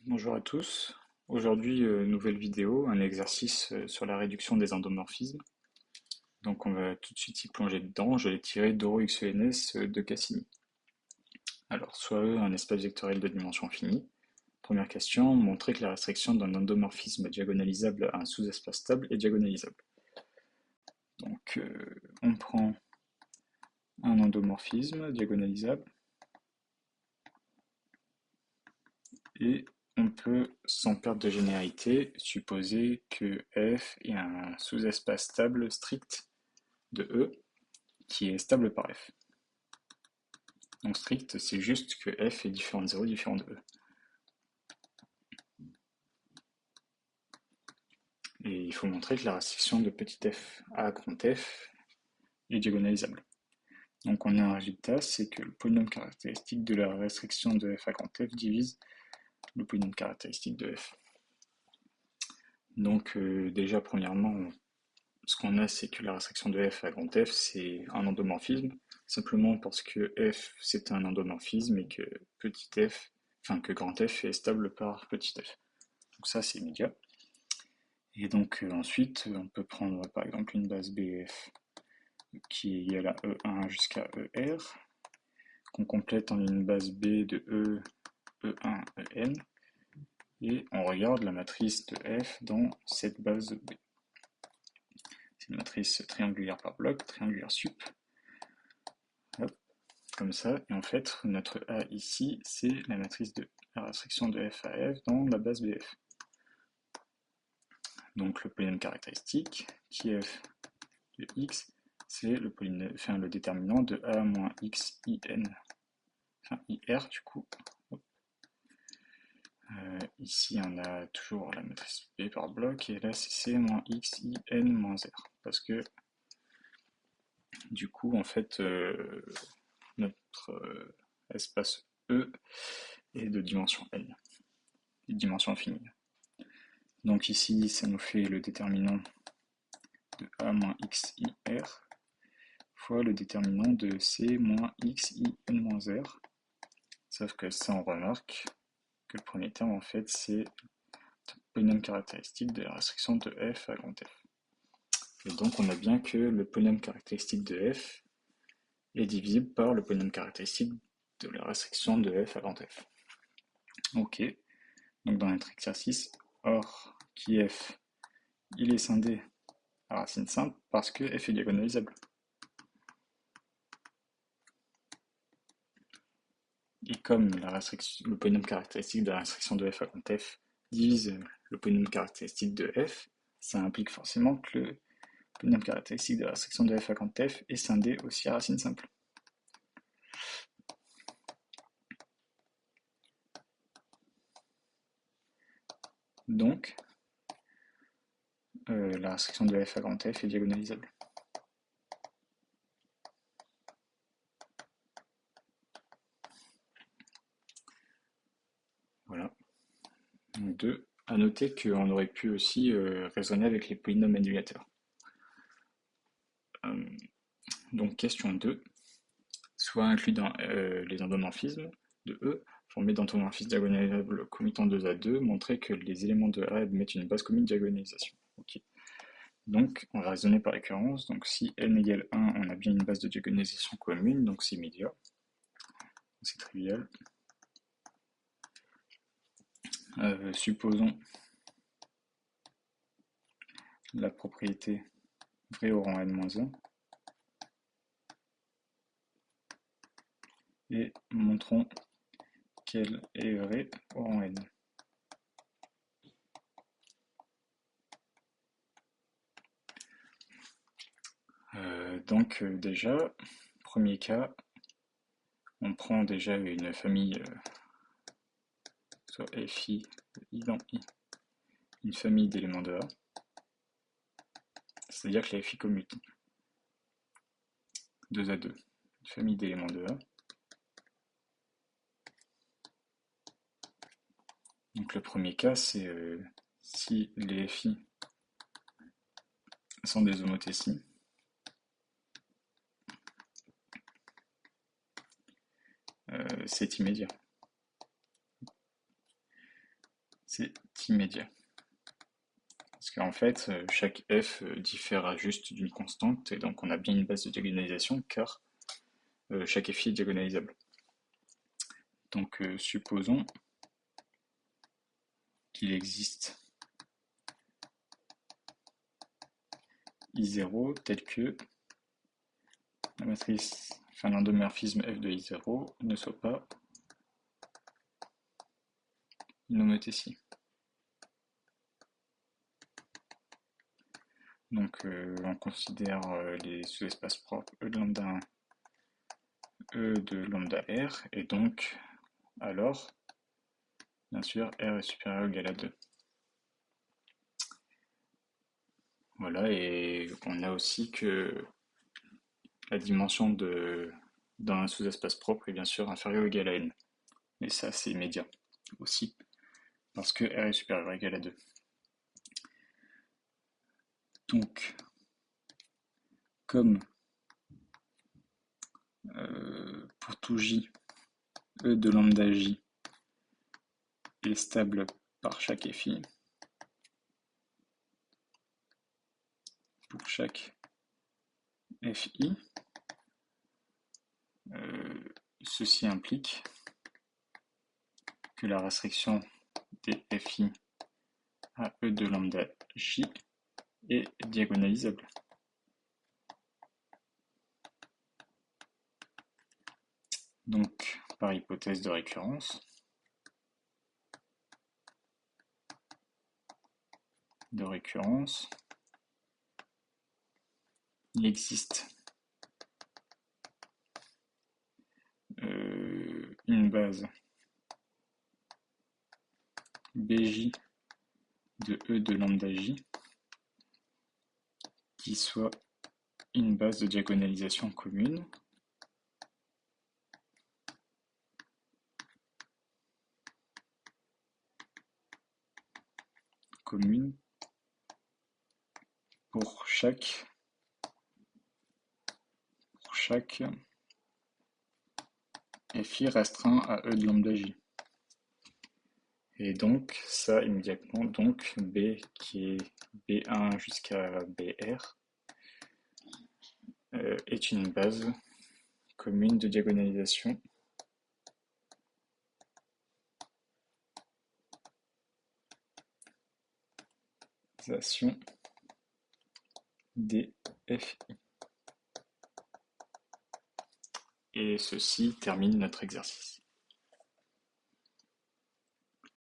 Bonjour à tous. Aujourd'hui, nouvelle vidéo, un exercice sur la réduction des endomorphismes. Donc on va tout de suite y plonger dedans. Je vais tirer d'OXENS de Cassini. Alors, soit E, un espace vectoriel de dimension finie. Première question, montrer que la restriction d'un endomorphisme diagonalisable à un sous-espace stable est diagonalisable. Donc on prend un endomorphisme diagonalisable et on peut, sans perte de généralité, supposer que F est un sous-espace stable strict de E qui est stable par F. Donc strict, c'est juste que F est différent de 0, différent de E. Et il faut montrer que la restriction de petit f à grand F est diagonalisable. Donc on a un résultat, c'est que le polynôme caractéristique de la restriction de f à grand F divise le polynôme caractéristique de f. Donc déjà premièrement, ce qu'on a, c'est que la restriction de f à grand F, c'est un endomorphisme, simplement parce que f, c'est un endomorphisme et que petit f, enfin que grand F est stable par petit f. Donc ça, c'est immédiat. Et donc ensuite, on peut prendre par exemple une base BF qui est égale à E1 jusqu'à ER, qu'on complète en une base B de E, E1, En, et on regarde la matrice de F dans cette base B. C'est une matrice triangulaire par bloc, triangulaire sup. Hop, comme ça, et en fait, notre A ici, c'est la matrice de la restriction de F à F dans la base BF. Donc le polynôme caractéristique, qui est F de X, c'est le déterminant de A moins X IN, enfin IR du coup. Ici on a toujours la matrice B par bloc, et là c'est C moins X IN moins R, parce que du coup en fait notre espace E est de dimension N, de dimension infinie. Donc ici ça nous fait le déterminant de A moins X IR fois le déterminant de C moins X IN moins R. Sauf que ça, on remarque que le premier terme, en fait, c'est le polynôme caractéristique de la restriction de f à grand F. Et donc, on a bien que le polynôme caractéristique de f est divisible par le polynôme caractéristique de la restriction de f à grand F. Ok, donc dans notre exercice, or, qui f, il est scindé à racine simple parce que f est diagonalisable. Et comme le polynôme caractéristique de la restriction de f à grand F divise le polynôme caractéristique de f, ça implique forcément que le polynôme caractéristique de la restriction de f à grand F est scindé aussi à racine simple. Donc, la restriction de f à grand F est diagonalisable. Voilà. Donc 2. À noter qu'on aurait pu aussi raisonner avec les polynômes annulateurs. Donc question 2. Soit inclus dans les endomorphismes de E, formés d'endomorphismes diagonalisables commutant 2 à 2, montrer que les éléments de A admettent une base commune de diagonalisation. Okay. Donc, on va raisonner par récurrence. Donc, si n égale 1, on a bien une base de diagonalisation commune, donc c'est immédiat. C'est trivial. Supposons la propriété vraie au rang n-1 et montrons qu'elle est vraie au rang n. Donc déjà, premier cas, on prend déjà une famille, soit FI, I dans I, une famille d'éléments de A, c'est-à-dire que la FI commute 2 à 2, une famille d'éléments de A. Donc le premier cas, c'est si les FI sont des homothéties, c'est immédiat. c'est immédiat. Parce qu'en fait, chaque f diffère juste d'une constante, et donc on a bien une base de diagonalisation, car chaque fi est diagonalisable. Donc supposons qu'il existe I0 tel que la matrice, enfin l'endomorphisme f de I0 ne soit pas une homothétie. Donc on considère les sous-espaces propres E de lambda 1, E de lambda R, et donc alors, bien sûr, R est supérieur ou égal à 2. Voilà, et on a aussi que la dimension d'un sous-espace propre est bien sûr inférieure ou égale à n. Et ça, c'est immédiat aussi, parce que R est supérieur ou égal à 2. Donc, comme pour tout J, E de lambda J est stable par chaque FI, pour chaque FI, ceci implique que la restriction des FI à E de lambda J est diagonalisable. Donc, par hypothèse de récurrence, il existe une base BJ de E de lambda J qui soit une base de diagonalisation commune pour chaque FI restreint à E de lambda J. Et donc, ça immédiatement, donc B qui est B1 jusqu'à BR est une base commune de diagonalisation des FI. Et ceci termine notre exercice.